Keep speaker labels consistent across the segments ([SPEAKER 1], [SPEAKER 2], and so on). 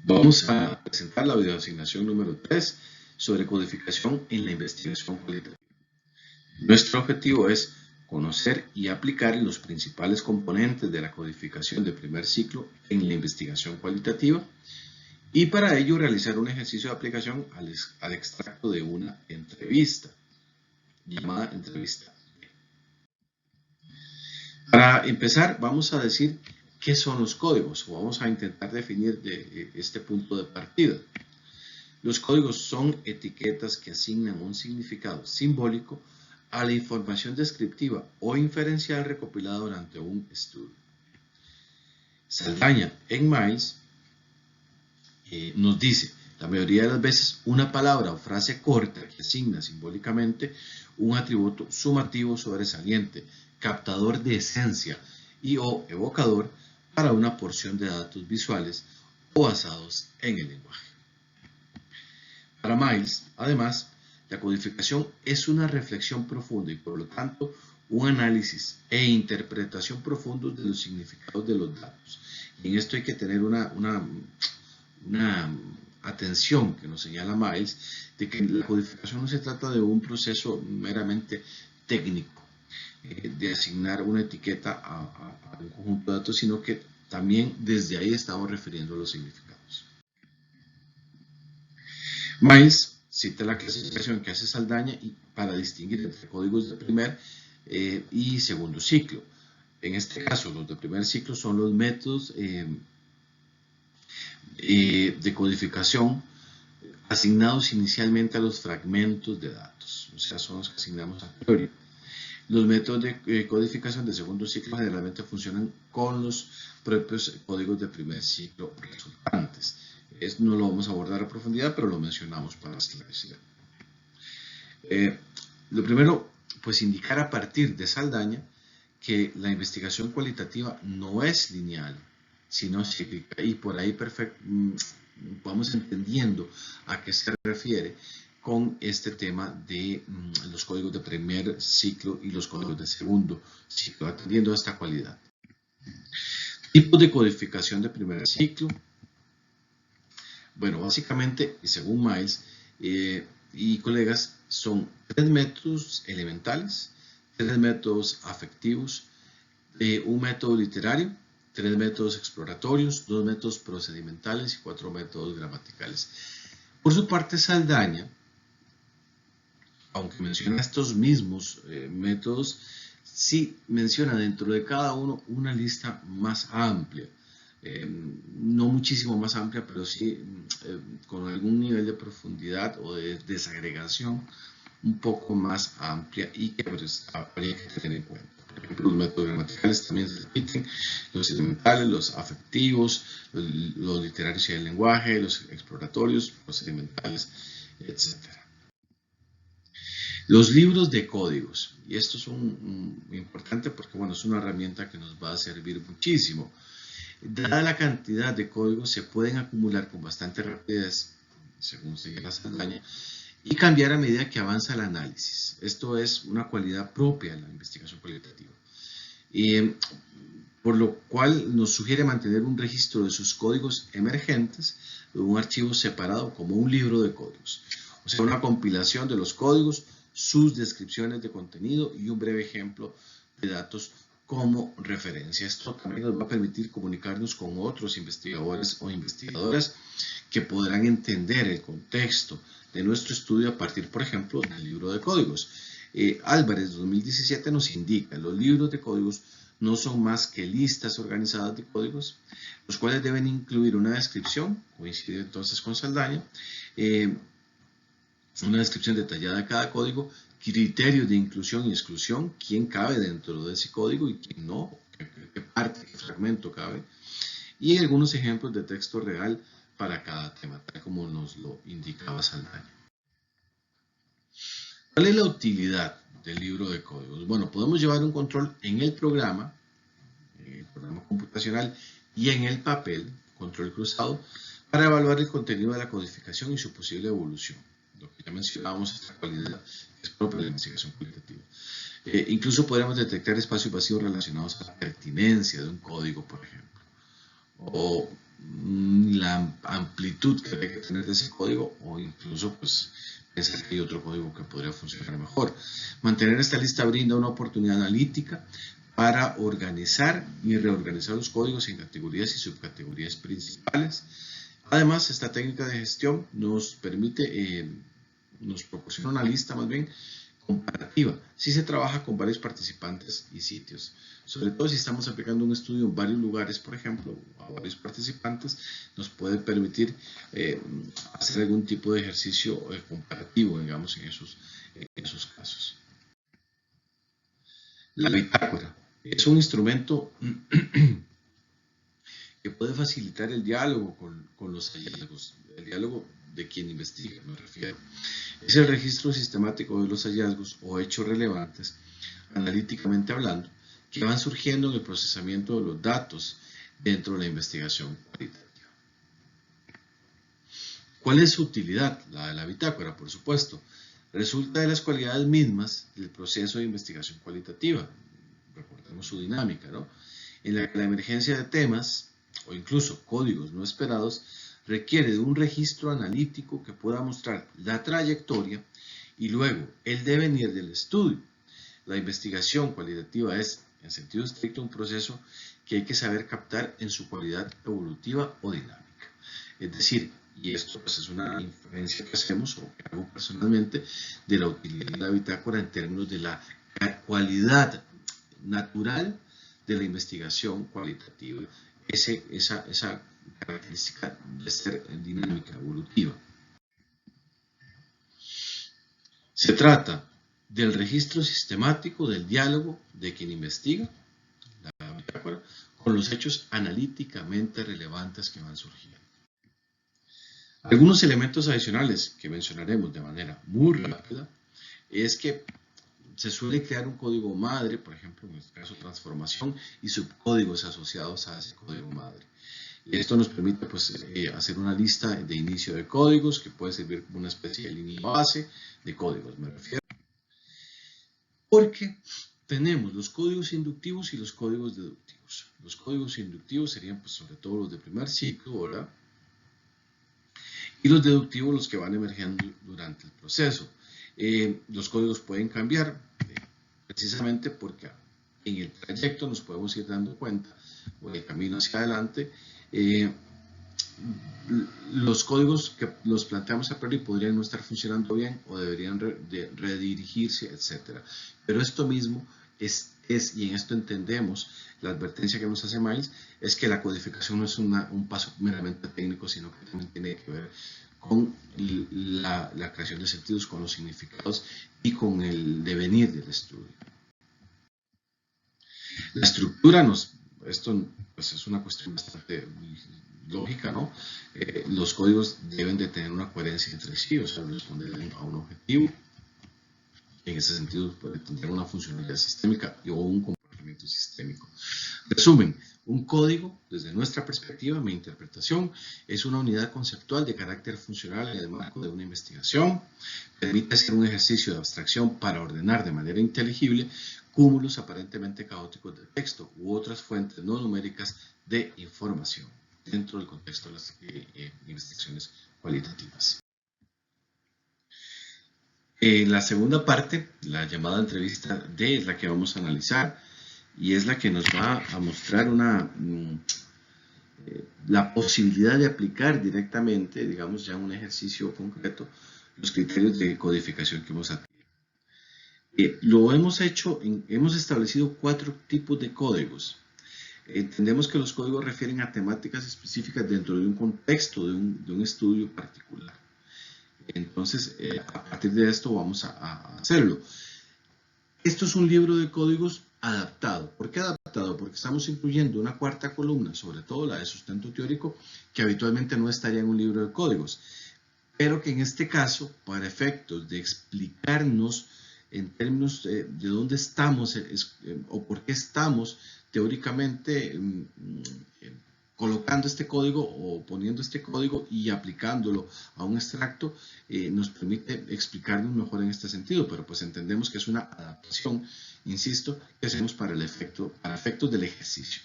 [SPEAKER 1] Vamos a presentar la videoasignación número 3 sobre codificación en la investigación cualitativa. Nuestro objetivo es conocer y aplicar los principales componentes de la codificación de primer ciclo en la investigación cualitativa y para ello realizar un ejercicio de aplicación al extracto de una entrevista, llamada entrevista. Para empezar, vamos a decir qué son los códigos, o vamos a intentar definir este punto de partida. Los códigos son etiquetas que asignan un significado simbólico a la información descriptiva o inferencial recopilada durante un estudio. Saldaña en Miles nos dice, la mayoría de las veces una palabra o frase corta que asigna simbólicamente un atributo sumativo sobresaliente, captador de esencia y o evocador para una porción de datos visuales o basados en el lenguaje. Para Miles, además, la codificación es una reflexión profunda y por lo tanto un análisis e interpretación profundos de los significados de los datos. Y en esto hay que tener una atención que nos señala Miles, de que la codificación no se trata de un proceso meramente técnico, de asignar una etiqueta a un conjunto de datos, sino que también desde ahí estamos refiriendo a los significados. Miles cita la clasificación que hace Saldaña para distinguir entre códigos de primer y segundo ciclo. En este caso, los de primer ciclo son los métodos de codificación asignados inicialmente a los fragmentos de datos, o sea, son los que asignamos a priori. Los métodos de codificación de segundo ciclo generalmente funcionan con los propios códigos de primer ciclo resultantes. Esto no lo vamos a abordar a profundidad, pero lo mencionamos para esclarecer. Lo primero, pues indicar a partir de Saldaña que la investigación cualitativa no es lineal, sino cíclica, y por ahí vamos entendiendo a qué se refiere con este tema de los códigos de primer ciclo y los códigos de segundo ciclo, atendiendo a esta cualidad. Tipos de codificación de primer ciclo. Bueno, básicamente, según Miles y colegas, son 3 métodos elementales, 3 métodos afectivos, un método literario, 3 métodos exploratorios, 2 métodos procedimentales y 4 métodos gramaticales. Por su parte, Saldaña, aunque menciona estos mismos métodos, sí menciona dentro de cada uno una lista más amplia. No muchísimo más amplia, pero sí con algún nivel de profundidad o de desagregación un poco más amplia y que pues, habría que tener en cuenta. Por ejemplo, los métodos gramaticales también se repiten, los elementales, los afectivos, los literarios y el lenguaje, los exploratorios, procedimentales, etc. Los libros de códigos, y esto es muy importante porque bueno, es una herramienta que nos va a servir muchísimo. Dada la cantidad de códigos, se pueden acumular con bastante rapidez, según señala Saldaña, y cambiar a medida que avanza el análisis. Esto es una cualidad propia de la investigación cualitativa. Por lo cual nos sugiere mantener un registro de sus códigos emergentes de un archivo separado como un libro de códigos. O sea, una compilación de los códigos, sus descripciones de contenido y un breve ejemplo de datos como referencia. Esto también nos va a permitir comunicarnos con otros investigadores o investigadoras que podrán entender el contexto de nuestro estudio a partir, por ejemplo, del libro de códigos. Álvarez 2017 nos indica, los libros de códigos no son más que listas organizadas de códigos, los cuales deben incluir una descripción, coincide entonces con Saldaña, una descripción detallada de cada código, criterios de inclusión y exclusión, quién cabe dentro de ese código y quién no, qué parte, qué fragmento cabe, y algunos ejemplos de texto real para cada tema, tal como nos lo indicaba Saldaña. ¿Cuál es la utilidad del libro de códigos? Bueno, podemos llevar un control en el programa computacional y en el papel, control cruzado, para evaluar el contenido de la codificación y su posible evolución. Lo que ya mencionábamos, esta cualidad es propia de la investigación cualitativa. Incluso podríamos detectar espacios vacíos relacionados a la pertinencia de un código, por ejemplo, o la amplitud que hay que tener de ese código, o incluso pues pensar que hay otro código que podría funcionar mejor. Mantener esta lista brinda una oportunidad analítica para organizar y reorganizar los códigos en categorías y subcategorías principales. Además, esta técnica de gestión nos permite, nos proporciona una lista más bien comparativa si se trabaja con varios participantes y sitios. Sobre todo si estamos aplicando un estudio en varios lugares, por ejemplo, a varios participantes, nos puede permitir hacer algún tipo de ejercicio comparativo, digamos, en esos casos. La bitácora es un instrumento que puede facilitar el diálogo con los hallazgos, el diálogo de quien investiga, me refiero. Es el registro sistemático de los hallazgos o hechos relevantes, analíticamente hablando, que van surgiendo en el procesamiento de los datos dentro de la investigación cualitativa. ¿Cuál es su utilidad? La de la bitácora, por supuesto. Resulta de las cualidades mismas del proceso de investigación cualitativa. Recordemos su dinámica, ¿no? En la que la emergencia de temas o incluso códigos no esperados requiere de un registro analítico que pueda mostrar la trayectoria y luego el devenir del estudio. La investigación cualitativa es, en sentido estricto, un proceso que hay que saber captar en su cualidad evolutiva o dinámica. Es decir, y esto pues, es una inferencia que hacemos o que hago personalmente de la utilidad de la bitácora en términos de la cualidad natural de la investigación cualitativa, esa característica de ser dinámica, evolutiva. Se trata del registro sistemático del diálogo de quien investiga, la bitácora, con los hechos analíticamente relevantes que van surgiendo. Algunos elementos adicionales que mencionaremos de manera muy rápida es que se suele crear un código madre, por ejemplo, en este caso transformación, y subcódigos asociados a ese código madre. Y esto nos permite pues, hacer una lista de inicio de códigos que puede servir como una especie de línea base de códigos, me refiero. Porque tenemos los códigos inductivos y los códigos deductivos. Los códigos inductivos serían pues, sobre todo los de primer ciclo, ¿verdad? Y los deductivos los que van emergiendo durante el proceso. Los códigos pueden cambiar precisamente porque en el trayecto nos podemos ir dando cuenta o en el camino hacia adelante los códigos que los planteamos a priori podrían no estar funcionando bien o deberían redirigirse, etc. Pero esto mismo es, y en esto entendemos la advertencia que nos hace Miles, es que la codificación no es un paso meramente técnico, sino que también tiene que ver con la creación de sentidos, con los significados y con el devenir del estudio. La estructura esto pues es una cuestión bastante lógica, ¿no? Los códigos deben de tener una coherencia entre sí, o sea, responder a un objetivo. En ese sentido, puede tener una funcionalidad sistémica o un comportamiento sistémico. Resumen, un código, desde nuestra perspectiva, mi interpretación, es una unidad conceptual de carácter funcional en el marco de una investigación. Permite hacer un ejercicio de abstracción para ordenar de manera inteligible cúmulos aparentemente caóticos de texto u otras fuentes no numéricas de información dentro del contexto de las investigaciones cualitativas. En la segunda parte, la llamada entrevista D es la que vamos a analizar y es la que nos va a mostrar la posibilidad de aplicar directamente, digamos ya un ejercicio concreto, los criterios de codificación que hemos adquirido. Lo hemos hecho, hemos establecido 4 tipos de códigos. Entendemos que los códigos refieren a temáticas específicas dentro de un contexto, de un estudio particular. Entonces, a partir de esto vamos a hacerlo. Esto es un libro de códigos adaptado. ¿Por qué adaptado? Porque estamos incluyendo una cuarta columna, sobre todo la de sustento teórico, que habitualmente no estaría en un libro de códigos, pero que en este caso, para efectos de explicarnos en términos de dónde estamos o por qué estamos teóricamente colocando este código o poniendo este código y aplicándolo a un extracto, nos permite explicarnos mejor en este sentido, pero pues entendemos que es una adaptación, insisto, que hacemos para efectos del ejercicio.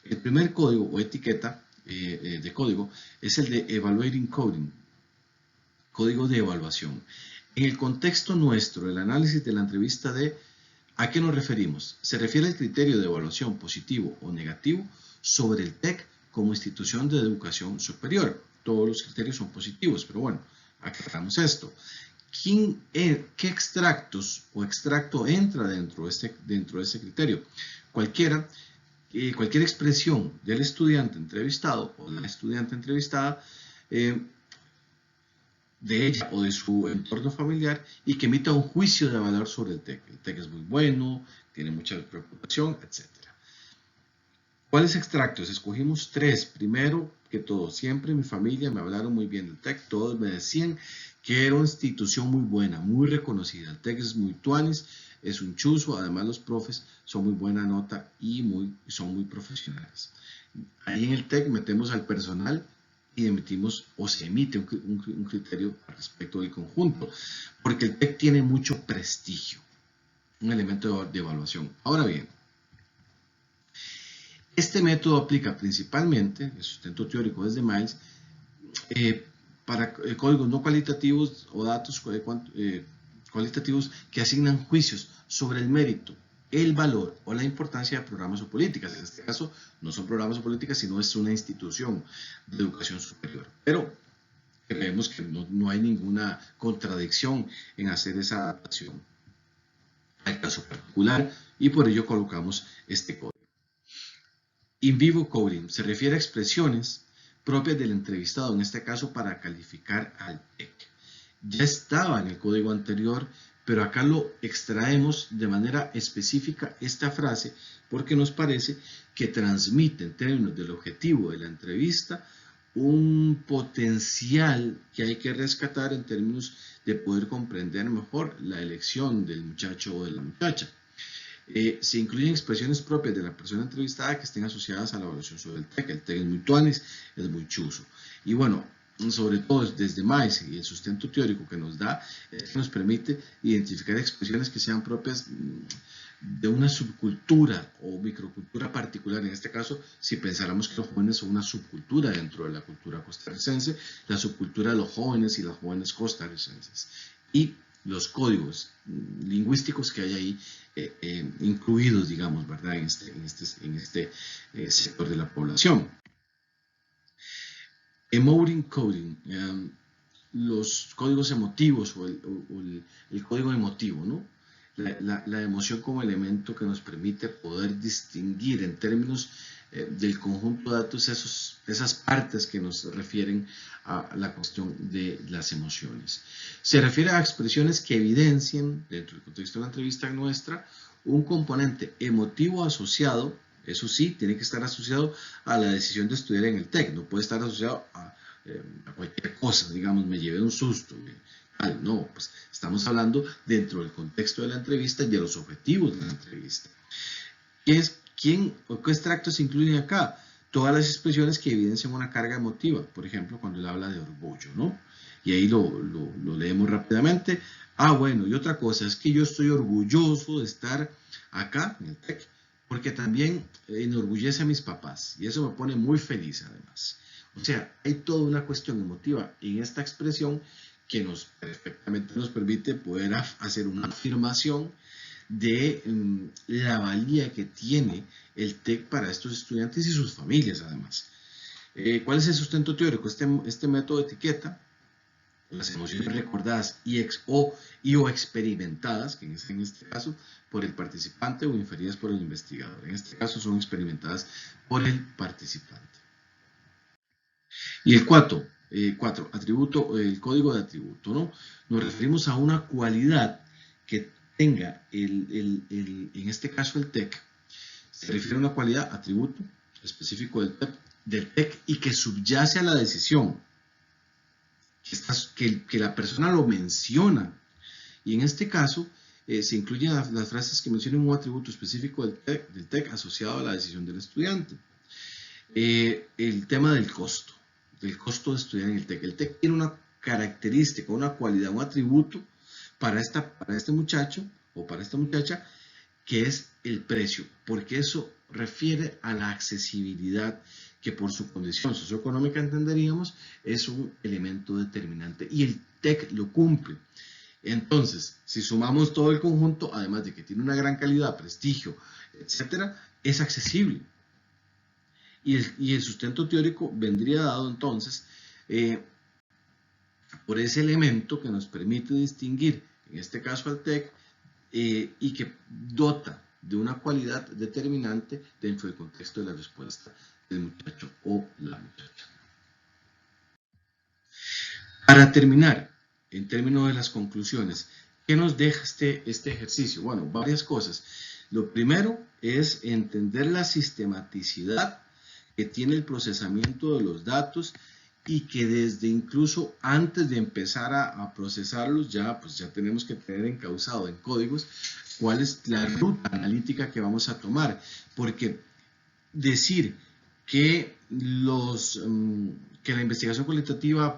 [SPEAKER 1] El primer código o etiqueta de código es el de Evaluating Coding, código de evaluación. En el contexto nuestro, el análisis de la entrevista ¿a qué nos referimos? Se refiere al criterio de evaluación positivo o negativo sobre el TEC como institución de educación superior. Todos los criterios son positivos, pero bueno, aclaramos esto. ¿Qué extractos o extracto entra dentro de este criterio? Cualquier expresión del estudiante entrevistado o de la estudiante entrevistada, de ella o de su entorno familiar, y que emita un juicio de valor sobre el TEC. El TEC es muy bueno, tiene mucha reputación, etc. ¿Cuáles extractos? Escogimos 3. Primero que todo, siempre mi familia me hablaron muy bien del TEC, todos me decían que era una institución muy buena, muy reconocida. El TEC es muy tuanis, es un chuzo, además los profes son muy buena nota y son muy profesionales. Ahí en el TEC metemos al personal y emitimos o se emite un criterio respecto del conjunto, porque el TEC tiene mucho prestigio, un elemento de evaluación. Ahora bien, este método aplica principalmente, el sustento teórico desde Miles, para códigos no cualitativos o datos cualitativos que asignan juicios sobre el mérito, el valor o la importancia de programas o políticas. En este caso, no son programas o políticas, sino es una institución de educación superior. Pero creemos que no hay ninguna contradicción en hacer esa adaptación al caso particular y por ello colocamos este código. In vivo coding se refiere a expresiones propias del entrevistado, en este caso para calificar al TEC. Ya estaba en el código anterior, pero acá lo extraemos de manera específica esta frase porque nos parece que transmite en términos del objetivo de la entrevista un potencial que hay que rescatar en términos de poder comprender mejor la elección del muchacho o de la muchacha. Se incluyen expresiones propias de la persona entrevistada que estén asociadas a la evaluación sobre el TEC. El TEC es muy tuanis, es muy chuzo. Y bueno, sobre todo desde MAIS y el sustento teórico que nos da, nos permite identificar expresiones que sean propias de una subcultura o microcultura particular. En este caso, si pensáramos que los jóvenes son una subcultura dentro de la cultura costarricense, la subcultura de los jóvenes y las jóvenes costarricenses. Y los códigos lingüísticos que hay ahí incluidos, digamos, ¿verdad? En este sector de la población. Emoting coding, los códigos emotivos o el código emotivo, ¿no? La emoción como elemento que nos permite poder distinguir en términos del conjunto de datos esas partes que nos refieren a la cuestión de las emociones. Se refiere a expresiones que evidencien, dentro del contexto de la entrevista nuestra, un componente emotivo asociado, eso sí, tiene que estar asociado a la decisión de estudiar en el TEC, no puede estar asociado a cualquier cosa, digamos, me llevé un susto, no, pues estamos hablando dentro del contexto de la entrevista y de los objetivos de la entrevista. ¿Qué extractos se incluyen acá? Todas las expresiones que evidencian una carga emotiva, por ejemplo, cuando él habla de orgullo, ¿no? Y ahí lo leemos rápidamente. Bueno, y otra cosa es que yo estoy orgulloso de estar acá en el TEC, porque también enorgullece a mis papás, y eso me pone muy feliz además. O sea, hay toda una cuestión emotiva en esta expresión que perfectamente nos permite poder hacer una afirmación de la valía que tiene el TEC para estos estudiantes y sus familias además. ¿Cuál es el sustento teórico? Este método de etiqueta, las emociones recordadas o experimentadas, que en este caso por el participante o inferidas por el investigador. En este caso son experimentadas por el participante. Y el 4, atributo, el código de atributo, ¿no? Nos referimos a una cualidad que tenga en este caso el TEC. Se refiere a una cualidad, atributo específico del TEC y que subyace a la decisión, que la persona lo menciona. Y en este caso se incluyen las frases que mencionan un atributo específico del TEC asociado a la decisión del estudiante. El tema del costo de estudiar en el TEC. El TEC tiene una característica, una cualidad, un atributo para este muchacho o para esta muchacha, que es el precio, porque eso refiere a la accesibilidad que por su condición socioeconómica entenderíamos es un elemento determinante y el TEC lo cumple. Entonces, si sumamos todo el conjunto, además de que tiene una gran calidad, prestigio, etcétera, es accesible. Y el sustento teórico vendría dado entonces por ese elemento que nos permite distinguir, en este caso al TEC, y que dota de una cualidad determinante dentro del contexto de la respuesta del muchacho o la muchacha. Para terminar, en términos de las conclusiones, ¿qué nos deja este ejercicio? Bueno, varias cosas. Lo primero es entender la sistematicidad que tiene el procesamiento de los datos y que desde incluso antes de empezar a procesarlos ya tenemos que tener encauzado en códigos cuál es la ruta analítica que vamos a tomar, porque decir que la investigación cualitativa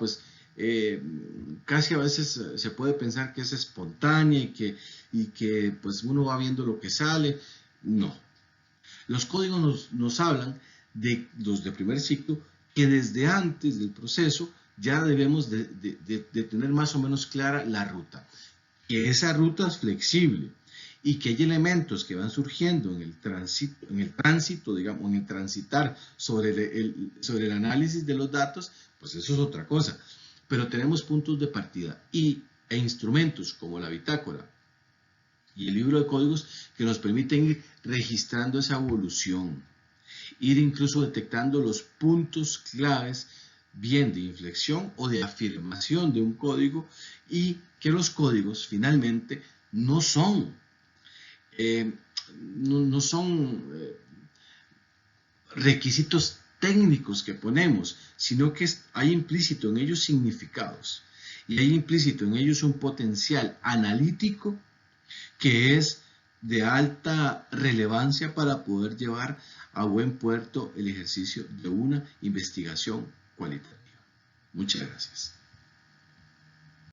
[SPEAKER 1] casi a veces se puede pensar que es espontánea y que pues uno va viendo lo que sale. No. Los códigos nos hablan de los de primer ciclo que desde antes del proceso ya debemos de tener más o menos clara la ruta, que esa ruta es flexible y que hay elementos que van surgiendo en el tránsito, digamos, en el transitar sobre el análisis de los datos, pues eso es otra cosa. Pero tenemos puntos de partida e instrumentos como la bitácora y el libro de códigos que nos permiten ir registrando esa evolución, ir incluso detectando los puntos claves, bien de inflexión o de afirmación de un código, y que los códigos finalmente no son requisitos técnicos que ponemos, sino que hay implícito en ellos significados y hay implícito en ellos un potencial analítico que es de alta relevancia para poder llevar a buen puerto el ejercicio de una investigación cualitativa. Muchas gracias.